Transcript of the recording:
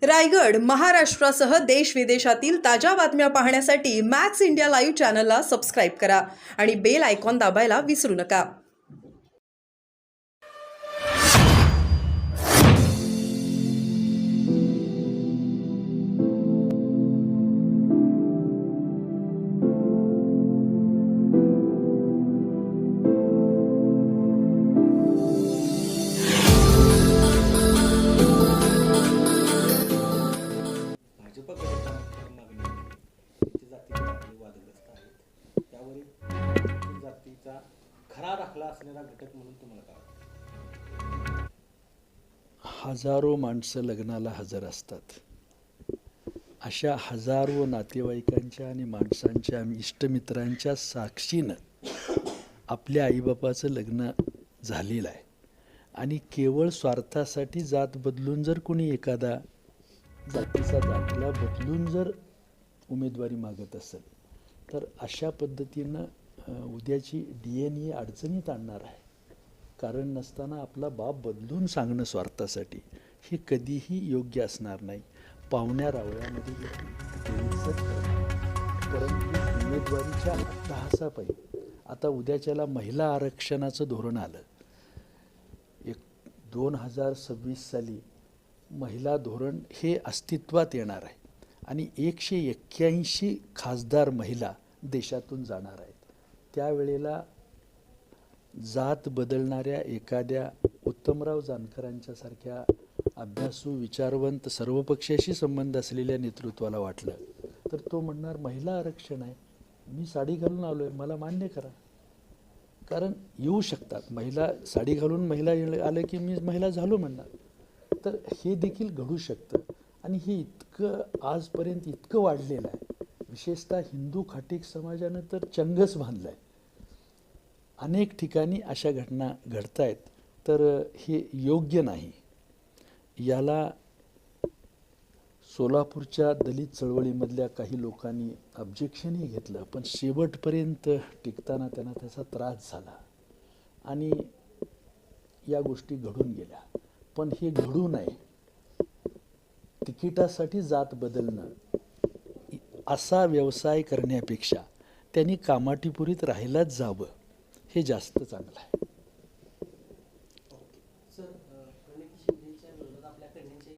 रायगड, महाराष्ट्रासह देश विदेशातील ताज्या बातम्या पाहण्यासाठी मॅक्स इंडिया लाईव्ह चॅनलला सबस्क्राईब करा आणि बेल आयकॉन दाबायला विसरू नका. भाजपकडे मागणी आहे. जातीचे दाखले वादग्रस्त आहेत. त्यावरील जातीचा खरा दाखला असलेला घटक म्हणून तुम्हाला काय वाटतं? हजारो माणसं लग्नाला हजर असतात. अशा हजारो नातेवाईकांच्या आणि माणसांच्या इष्टमित्रांच्या साक्षीनं आपल्या आईबापाचं लग्न झालेलं आहे आणि केवळ स्वार्थासाठी जात बदलून जर कोणी एखादा जातीचा दाखला बदलून जर उमेदवारी मागत असेल तर अशा पद्धतीनं उद्याची DNA अडचणीत आणणार आहे. कारण नसताना आपला बाप बदलून सांगणं स्वार्थासाठी हे कधीही योग्य असणार नाही. पाहुण्या रावळ्यामध्ये परंतु उमेदवारीच्या अट्टहासापायी आता उद्याच्याला महिला आरक्षणाचं धोरण आलं. 2026 साली महिला धोरण हे अस्तित्वात येणार आहे आणि 181 खासदार महिला देशातून जाणार आहेत. त्यावेळेला जात बदलणाऱ्या एखाद्या उत्तमराव जानकरांच्या सारख्या अभ्यासू विचारवंत सर्वपक्षाशी संबंध असलेल्या नेतृत्वाला वाटलं तर तो म्हणणार महिला आरक्षण आहे, मी साडी घालून आलो आहे, मला मान्य करा. कारण येऊ शकतात महिला, साडी घालून महिला आलं की मी महिला झालो म्हणणार. तर हे देखील घडू शकतं आणि हे इतकं आजपर्यंत इतकं वाढलेलं आहे. विशेषतः हिंदू खाटीक समाजानं तर चंगच बांधला आहे. अनेक ठिकाणी अशा घटना घडत आहेत. तर हे योग्य नाही. याला सोलापूरच्या दलित चळवळीमधल्या काही लोकांनी ऑब्जेक्शनही घेतलं, पण शेवटपर्यंत टिकताना त्यांना त्याचा त्रास झाला आणि या गोष्टी घडून गेल्या. पण हे घडू नये. तिकिटासाठी जात बदलणं असा व्यवसाय करण्यापेक्षा त्यांनी कामाटीपुरीत राहायलाच जावं हे जास्त चांगलं आहे.